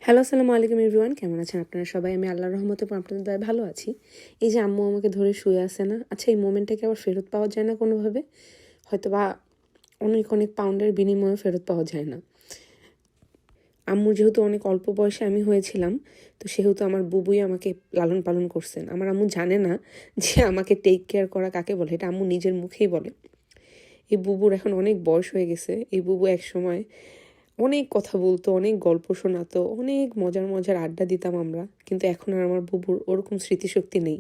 Hello, আসসালামু আলাইকুম everyone. কেমন আছেন আপনারা সবাই? আমি আল্লাহর রহমতে আপনাদের দয়ায় ভালো আছি। এই যে আম্মু আমাকে ধরে শুয়ে আছে না, আচ্ছা এই মোমেন্টটাকে আবার ফেরত পাওয়া যায় না কোনোভাবে? হয়তো বা অনেক অনেক পাউন্ডের বিনিময়ে ফেরত পাওয়া যায় না। আম্মুর যেহেতু অনেক অল্প বয়সে আমি হয়েছিলাম, তো সেহেতু আমার বুবুই আমাকে লালন পালন করছেন। আমার আম্মু জানে না যে আমাকে টেক কেয়ার করা কাকে বলে, এটা আম্মু নিজের মুখেই বলে। এই বুবুর এখন অনেক বয়স হয়ে গেছে। এই বুবু এক সময় অনেক কথা বলতো, অনেক গল্প শোনাতো, অনেক মজার মজার আড্ডা দিতাম আমরা। কিন্তু এখন আর আমার বুবুর ওরকম স্মৃতিশক্তি নেই,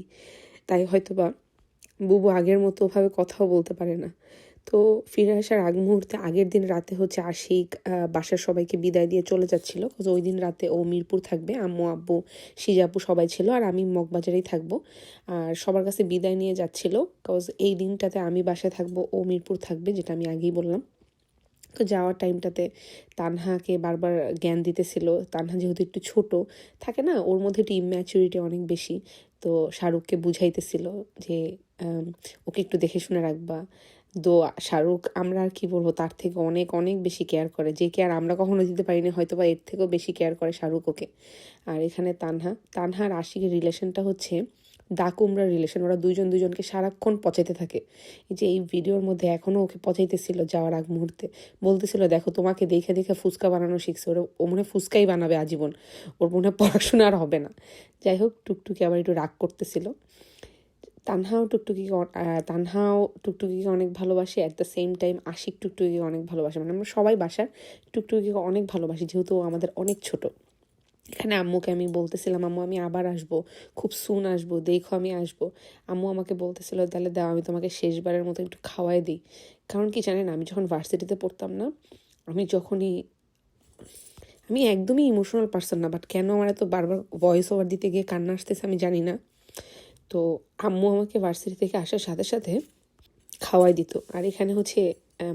তাই হয়তোবা বুবু আগের মতো ওভাবে কথাও বলতে পারে না। তো ফিরে আসার আগ মুহূর্তে আগের দিন রাতে হচ্ছে আশিক বাসার সবাইকে বিদায় দিয়ে চলে যাচ্ছিলো, কজ ওই দিন রাতে ও মিরপুর থাকবে। আম্মু আব্বু সিজাপু সবাই ছিল, আর আমি মগবাজারেই থাকবো। আর সবার কাছে বিদায় নিয়ে যাচ্ছিলো, কজ এই দিনটাতে আমি বাসায় থাকবো, ও মিরপুর থাকবে, যেটা আমি আগেই বললাম। তো যাওয়ার টাইমটাতে তানহাকে বারবার জ্ঞান দিতেছিল। তানহা যেহেতু একটু ছোট থাকে না, ওর মধ্যে একটু ইম্যাচুরিটি অনেক বেশি। তো শাহরুখকে বুঝাইতেছিল যে ওকে একটু দেখে শুনে রাখবা। তো শাহরুখ, আমরা আর কি বলবো, তার থেকে অনেক অনেক বেশি কেয়ার করে, যে কেয়ার আমরা কখনো দিতে পারিনি, হয়তো বা এর থেকেও বেশি কেয়ার করে শাহরুখ ওকে। আর এখানে তানহা আর আশিকের রিলেশনটা হচ্ছে দা কুমড়ার রিলেশন। ওরা দুইজন দুজনকে সারাক্ষণ পচাইতে থাকে। এই যে এই ভিডিওর মধ্যে এখনও ওকে পচাইতেছিল যাওয়ার আগ মুহূর্তে, বলতেছিল দেখো তোমাকে দেখে দেখে ফুচকা বানানো শিখছে। ও মনে হয় ফুচকাই বানাবে আজীবন, ওর মনে হয় পড়াশোনা আর হবে না। যাই হোক, টুকটুকি আবার একটু রাগ করতেছিল। তানহাও টুকটুকিকে অনেক ভালোবাসে, at the same time Ashik টুকটুকিকে অনেক ভালোবাসে। মানে আমরা সবাই বাসার টুকটুকিকে অনেক ভালোবাসি, যেহেতু ও আমাদের অনেক ছোট। এখানে আম্মুকে আমি বলতেছিলাম, আম্মু আমি আবার আসবো, খুব সুন আসবো, দেখো আমি আসবো। আম্মু আমাকে বলতেছিল তাহলে দাও আমি তোমাকে শেষবারের মতো একটু খাওয়াই দিই। কারণ কি জানেন, আমি যখন ভার্সিটিতে পড়তাম না, আমি একদমই ইমোশনাল পার্সন না, বাট কেন আমার এত বারবার ভয়েস ওভার দিতে গিয়ে কান্না আসতেছে আমি জানি না। তো আম্মু আমাকে ভার্সিটি থেকে আসার সাথে সাথে খাওয়াই দিত। আর এখানে হচ্ছে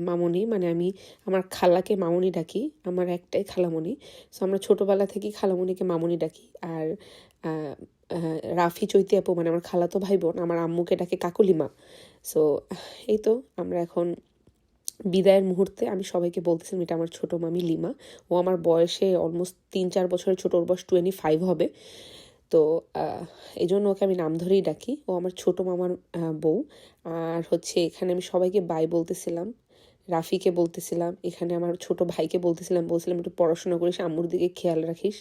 মামনি, মানে আমি আমার খালাকে মামনি ডাকি, আমার একটাই খালামণি। সো আমরা ছোটোবেলা থেকেই খালামণিকে মামনি ডাকি। আর রাফি চৈতি আপু, মানে আমার খালাতো ভাই বোন, আমার আম্মুকে ডাকে কাকুলিমা। সো এই তো আমরা এখন বিদায়ের মুহূর্তে আমি সবাইকে বলতেছিলাম এটা আমার ছোটো মামি লিমা। ও আমার বয়সে অলমোস্ট 3-4 বছরের ছোটো, ওর বয়স 25 হবে। তো এই জন্য ওকে আমি নাম ধরেই ডাকি, ও আমার ছোটো মামার বউ। আর হচ্ছে এখানে আমি সবাইকে বাই বলতেছিলাম, রাফিকে বলতেছিলাম, এখানে আমার ছোট ভাইকে বলতেছিলাম একটু পড়াশোনা করিস, আম্মুর দিকে খেয়াল রাখিস।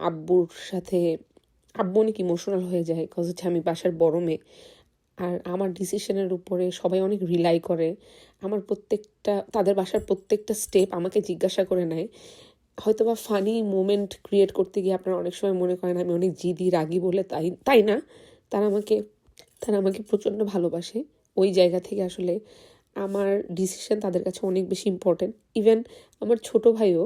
আব্বুর সাথে আব্বু অনেক ইমোশনাল হয়ে যায়, কজ হচ্ছে আমি বাসার বড় মেয়ে। আর আমার ডিসিশনের উপরে সবাই অনেক রিলাই করে। আমার তাদের বাসার প্রত্যেকটা স্টেপ আমাকে জিজ্ঞাসা করে নেয়। হয়তো বা ফানি মোমেন্ট ক্রিয়েট করতে গিয়ে আপনারা অনেক সময় মনে করেন আমি অনেক জিদি রাগি বলে, তাই না। তারা আমাকে তারা আমাকে প্রচণ্ড ভালোবাসে। ওই জায়গা থেকে আসলে আমার ডিসিশন তাদের কাছে অনেক বেশি ইম্পর্টেন্ট। ইভেন আমার ছোট ভাইও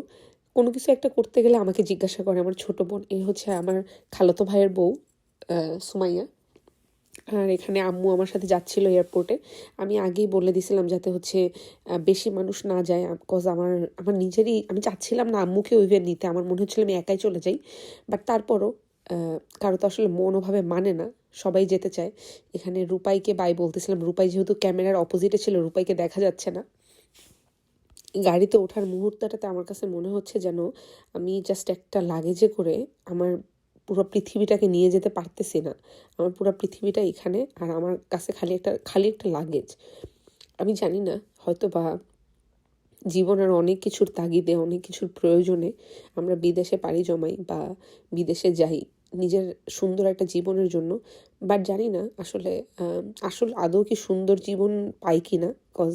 কোনো কিছু একটা করতে গেলে আমাকে জিজ্ঞাসা করে। আমার ছোট বোন, এই হচ্ছে আমার খালাতো ভাইয়ের বউ সুমাইয়া। আর এখানে আম্মু আমার সাথে যাচ্ছিল এয়ারপোর্টে। আমি আগেই বলে দিছিলাম যাতে হচ্ছে বেশি মানুষ না যায়, কজ আমার নিজেরই, আমি চাচ্ছিলাম না আম্মুকে ইভেন নিতে, আমার মনে হচ্ছিল আমি একাই চলে যাই। বাট তারপরও কারো তো আসলে মন ওভাবে মানে না, সবাই যেতে চায়। এখানে রূপাইকে বাই বলতেছিলাম, রূপাই যেহেতু ক্যামেরার অপোজিটে ছিল, রূপাইকে দেখা যাচ্ছে না। গাড়িতে ওঠার মুহূর্তটাতে আমার কাছে মনে হচ্ছে যেন আমি জাস্ট একটা লাগেজে করে আমার পুরো পৃথিবীটাকে নিয়ে যেতে পারতেছি না। আমার পুরো পৃথিবীটা এখানে, আর আমার কাছে খালি একটা লাগেজ। আমি জানি না, হয়তো বা জীবনের অনেক কিছুর তাগিদে, অনেক কিছুর প্রয়োজনে আমরা বিদেশে পাড়ি জমাই বা বিদেশে যাই নিজের সুন্দর একটা জীবনের জন্য। বাট জানি না আসলে আদৌ কি সুন্দর জীবন পাই কি না, কজ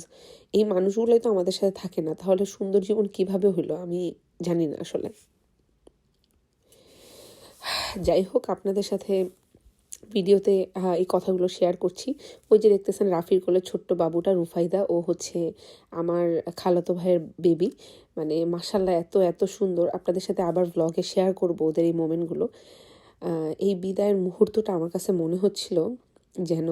এই মানুষগুলোই তো আমাদের সাথে থাকে না, তাহলে সুন্দর জীবন কিভাবে হলো আমি জানি না আসলে। যাই হোক, আপনাদের সাথে ভিডিওতে এই কথাগুলো শেয়ার করছি। ওই যে দেখতেছেন রাফির কোলে ছোট্ট বাবুটা রুফাইদা, ও হচ্ছে আমার খালাতো ভাইয়ের বেবি। মানে মাশাল্লাহ এত এত সুন্দর। আপনাদের সাথে আবার ব্লগে শেয়ার করব ওদের এই মোমেন্টগুলো। এই বিদায়ের মুহূর্তটা আমার কাছে মনে হচ্ছিল যেন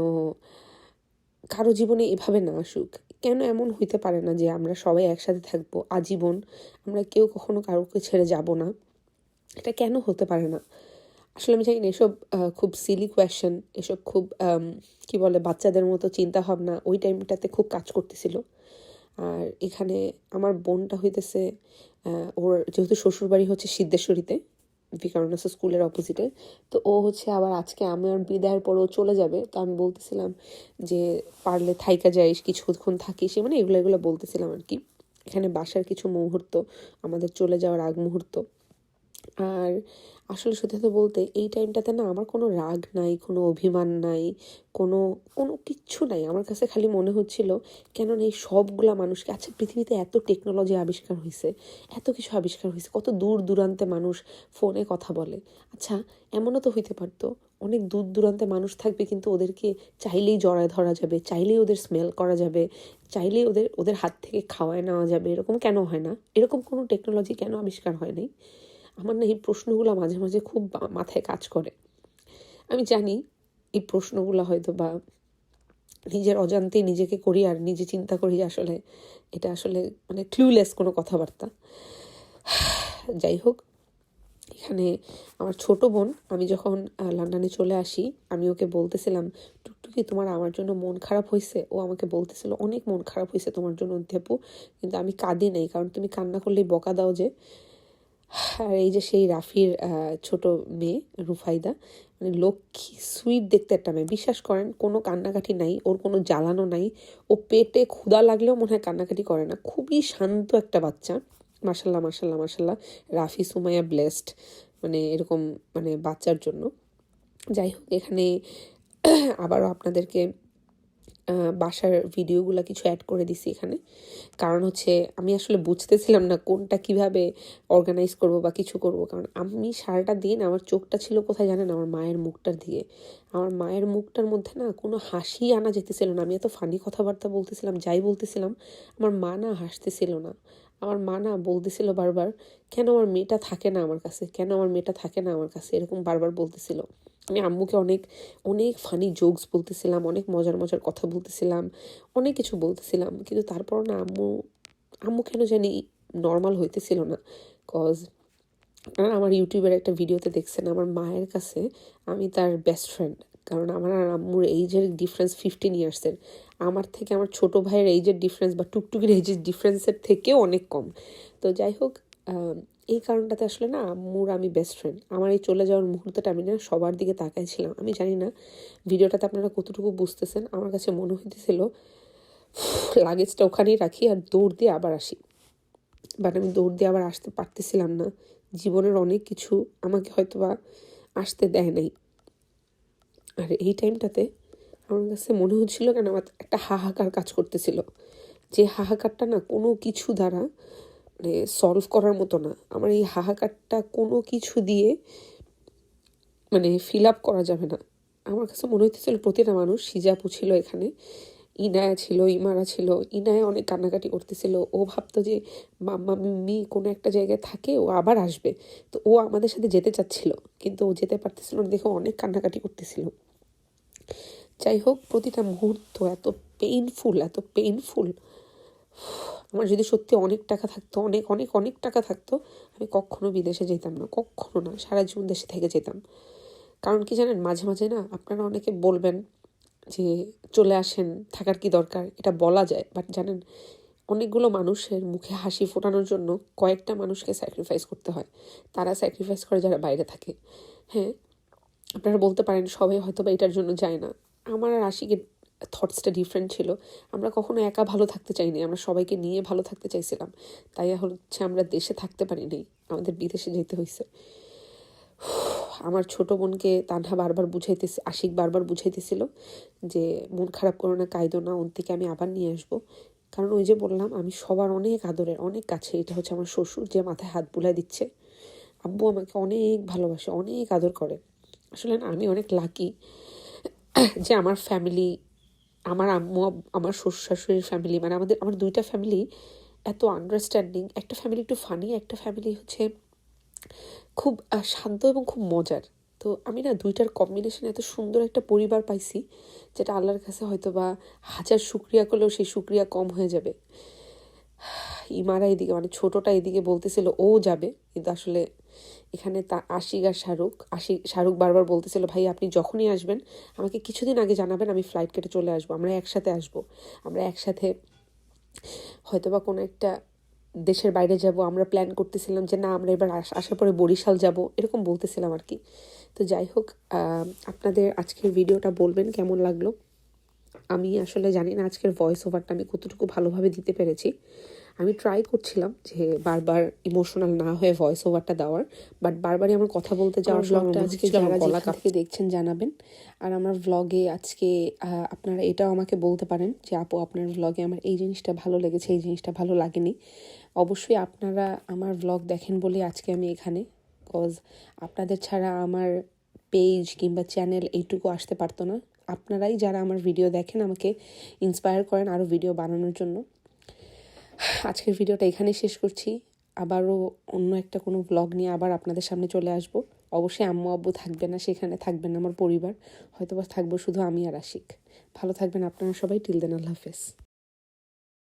কারো জীবনে এভাবে না আসুক। কেন এমন হইতে পারে না যে আমরা সবাই একসাথে থাকবো আজীবন, আমরা কেউ কখনো কারোকে ছেড়ে যাব না? এটা কেন হতে পারে না? আসলে আমি জানি না, এসব খুব সিলি কোয়েশ্চেন, এসব খুব কি বলে বাচ্চাদের মতো চিন্তা ভাবনা ওই টাইমটাতে খুব কাজ করতেছিল। আর এখানে আমার বোনটা হইতেছে ওর যেহেতু শ্বশুরবাড়ি হচ্ছে সিদ্ধেশ্বরীতে, ভিকারুননিসা স্কুলের অপোজিটে। তো ও হচ্ছে আবার আজকে আমার বিদায়ের পর ও চলে যাবে, তো আমি বলতেছিলাম যে পারলে থাইকা যাইস, কিছুক্ষণ থাকিস, মানে এগুলো বলতেছিলাম আর কি। এখানে বাসার কিছু মুহূর্ত, আমাদের চলে যাওয়ার আগ মুহূর্ত। আর আসলে সত্যি কথা বলতে এই টাইমটাতে না আমার কোনো রাগ নাই, কোনো অভিমান নাই, কোনো কোনো কিচ্ছু নাই। আমার কাছে খালি মনে হচ্ছিল কেন এই সবগুলা মানুষকে, আচ্ছা পৃথিবীতে এত টেকনোলজি আবিষ্কার হয়েছে, এত কিছু আবিষ্কার হয়েছে, কত দূর দূরান্তে মানুষ ফোনে কথা বলে। আচ্ছা এমনও তো হইতে পারতো অনেক দূর দূরান্তে মানুষ থাকবে, কিন্তু ওদেরকে চাইলেই জড়ায় ধরা যাবে, চাইলেই ওদের স্মেল করা যাবে, চাইলেই ওদের হাত থেকে খাওয়ায় নেওয়া যাবে। এরকম কেন হয় না? এরকম কোনো টেকনোলজি কেন আবিষ্কার হয় নাই? আমার না এই প্রশ্নগুলো মাঝে মাঝে খুব মাথায় কাজ করে। আমি জানি এই প্রশ্নগুলো হয়তো বা নিজের অজান্তেই নিজেকে করি, আর নিজে চিন্তা করি আসলে এটা আসলে মানে ক্লুলেস কোনো কথাবার্তা। যাই হোক, এখানে আমার ছোট বোন, আমি যখন লন্ডনে চলে আসি, আমি ওকে বলতেছিলাম, টুকটুকি তোমার আমার জন্য মন খারাপ হয়েছে? ও আমাকে বলতেছিল অনেক মন খারাপ হয়েছে তোমার জন্য অন্তিয়াপু, কিন্তু আমি কাঁদি নাই, কারণ তুমি কান্না করলেই বকা দাও যে। আর এই যে সেই রাফির ছোট মেয়ে রুফাইদা, মানে লক্ষ্মী সুইট দেখতে একটা মেয়ে, বিশ্বাস করেন কোনো কান্নাকাটি নাই, ওর কোনো জ্বালানো নাই, ও পেটে ক্ষুধা লাগলেও মনে হয় কান্নাকাটি করে না, খুবই শান্ত একটা বাচ্চা। মার্শাল্লাহ মার্শাল্লাহ মার্শাল্লাহ, রাফি সুমাইয়া ব্লেসড, মানে এরকম মানে বাচ্চার জন্য। যাই হোক, এখানে আবারও আপনাদেরকে বাসার ভিডিওগুলো কিছু অ্যাড করে দিছি এখানে, কারণ হচ্ছে আমি আসলে বুঝতেছিলাম না কোনটা কিভাবে অর্গানাইজ করব বা কিছু করব। কারণ আমি সারাটা দিন আমার চোখটা ছিল কোথায় জানেন? আমার মায়ের মুখটার দিকে। আমার মায়ের মুখটার মধ্যে না কোনো হাসি আনা যেতেছিল না। আমি এত ফানি কথাবার্তা বলতেছিলাম, যাই বলতেছিলাম, আমার মা না হাসতেছিল না। আমার মা না বলতেছিল বারবার, কেন আমার মেয়েটা থাকে না আমার কাছে, কেন আমার মেয়েটা থাকে না আমার কাছে, এরকম বারবার বলতেছিল। আমি আম্মুকে অনেক অনেক ফানি জোকস বলতেছিলাম, অনেক মজার মজার কথা বলতেছিলাম, অনেক কিছু বলতেছিলাম, কিন্তু তারপর না আম্মু আম্মু কেন জানি নর্মাল হইতেছিল না। কজ আপনারা আমার ইউটিউবের একটা ভিডিওতে দেখছেন আমার মায়ের কাছে আমি তার বেস্ট ফ্রেন্ড, কারণ আমার আর আম্মুর এইজের ডিফারেন্স 15 ইয়ার্সের। আমার থেকে আমার ছোট ভাইয়ের এইজের ডিফারেন্স বা টুকটুকির এইজের ডিফারেন্সের থেকেও অনেক কম। তো যাই হোক, এই কারণটাতে আসলে না আম্মুর আমি বেস্ট ফ্রেন্ড। আমার এই চলে যাওয়ার মুহূর্তটা আমি না সবার দিকে তাকাইছিলাম। আমি জানি না ভিডিওটাতে আপনারা কতটুকু বুঝতেছেন, আমার কাছে মনে হইতেছিল লাগেজটা ওখানেই রাখি আর দৌড় দিয়ে আবার আসি, বাট আমি দৌড় দিয়ে আবার আসতে পারতেছিলাম না। জীবনের অনেক কিছু আমাকে হয়তো বা আসতে দেয় নাই। আর এই টাইমটাতে আমার কাছে মনে হচ্ছিল কেন আমার একটা হাহাকার কাজ করতেছিল, যে হাহাকারটা না কোনো কিছু দ্বারা মানে সলভ করার মতো না। আমার এই হাহাকারটা কোনো কিছু দিয়ে মানে ফিল আপ করা যাবে না। আমার কাছে মনে হইতেছিল প্রতিটা মানুষ, সিজাপু ছিল এখানে, ইনায়া ছিল, ইমারা ছিল। ইনায়া অনেক কান্নাকাটি করতেছিল, ও ভাবতো যে মাম্মা মিম্মি কোনো একটা জায়গায় থাকে, ও আবার আসবে, তো ও আমাদের সাথে যেতে চাচ্ছিল, কিন্তু ও যেতে পারতেছিল না দেখে অনেক কান্নাকাটি করতেছিল। যাই হোক, প্রতিটা মুহূর্ত এত পেইনফুল, এত পেইনফুল। আমার যদি সত্যি অনেক টাকা থাকতো, অনেক অনেক অনেক টাকা থাকতো, আমি কখনো বিদেশে যেতাম না, কখনো না, সারা জীবন দেশে থেকে যেতাম। কারণ কি জানেন, মাঝে মাঝে না আপনারা অনেকে বলবেন যে চলে আসেন, থাকার কি দরকার, এটা বলা যায়, বাট জানেন অনেকগুলো মানুষের মুখে হাসি ফোটানোর জন্য কয়েকটা মানুষকে স্যাক্রিফাইস করতে হয়। তারা স্যাক্রিফাইস করে যারা বাইরে থাকে। হ্যাঁ, আপনারা বলতে পারেন সবাই হয়তো বা এটার জন্য যায় না। আমার আর আশিকের থটসটা ডিফারেন্ট ছিল। আমরা কখনো একা ভালো থাকতে চাইনি, আমরা সবাইকে নিয়ে ভালো থাকতে চাইছিলাম। তাই হচ্ছে আমরা দেশে থাকতে পারি নাই, আমাদের বিদেশে যেতে হয়েছে। আমার ছোট বোনকে তানহা বারবার বুঝাইতেছে, আশিক বারবার বুঝাইতেছিল যে মন খারাপ করো না, কাঁদো না, অন্তিকে আমি আবার নিয়ে আসবো। কারণ ওই যে বললাম আমি সবার অনেক আদরের, অনেক কাছে। এটা হচ্ছে আমার শ্বশুর যে মাথায় হাত বুলাই দিচ্ছে। আব্বু আমাকে অনেক ভালোবাসে, অনেক আদর করে। আসলে না আমি অনেক লাকি যে আমার ফ্যামিলি, আমার আম্মু, আমার শ্বশুর শাশুড়ির ফ্যামিলি, মানে আমার দুইটা ফ্যামিলি এত আন্ডারস্ট্যান্ডিং। একটা ফ্যামিলি একটু ফানি, একটা ফ্যামিলি হচ্ছে খুব শান্ত এবং খুব মজার। তো আমি না দুইটার কম্বিনেশন এত সুন্দর একটা পরিবার পাইছি, যেটা আল্লাহর কাছে হয়তো বা হাজার শুক্রিয়া করলেও সেই শুক্রিয়া কম হয়ে যাবে। ইমারা এদিকে মানে ছোটটা এদিকে বলতেছিল ও যাবে, কিন্তু আসলে এখানে তা আশিক আর শাহরুখ বারবার বলতেছিল ভাই আপনি যখনই আসবেন আমাকে কিছুদিন আগে জানাবেন, আমি ফ্লাইট কেটে চলে আসবো, আমরা একসাথে আসবো, আমরা একসাথে হয়তো বা কোনো একটা দেশের বাইরে যাব, আমরা প্ল্যান করতেছিলাম যে না আমরা এবার আসার পরে বরিশাল যাব, এরকম বলতেছিলাম আর কি। তো যাই হোক, আপনাদের আজকের ভিডিওটা বলবেন কেমন লাগলো। আমি আসলে জানি না আজকের ভয়েস ওভারটা আমি কতটুকু ভালোভাবে দিতে পেরেছি। আমি ট্রাই করছিলাম যে বারবার ইমোশনাল না হয়ে ভয়েস ওভারটা দেওয়ার, বাট বারবারই আমার কথা বলতে যাওয়ার ব্লগটা আজকে যারা যেখান থেকে দেখছেন জানাবেন। আর আমার ভ্লগে আজকে আপনারা এটাও আমাকে বলতে পারেন যে আপু আপনার ভ্লগে আমার এই জিনিসটা ভালো লেগেছে, এই জিনিসটা ভালো লাগেনি। অবশ্যই আপনারা আমার ভ্লগ দেখেন বলে আজকে আমি এখানে, বিকজ আপনাদের ছাড়া আমার পেজ কিংবা চ্যানেল এইটুকু আসতে পারতো না। আপনারাই যারা আমার ভিডিও দেখেন আমাকে ইন্সপায়ার করেন আরও ভিডিও বানানোর জন্য। আজকের ভিডিওটা এখানেই শেষ করছি। আবারও অন্য একটা কোনো ব্লগ নিয়ে আবার আপনাদের সামনে চলে আসব। অবশ্যই আম্মু আব্বু থাকবে না, সেখানে থাকবেন আমার পরিবার, হয়তো বা থাকবো শুধু আমি আর আশিক। ভালো থাকবেন আপনারা সবাই। টিল দেন, আল্লাহ হাফেজ।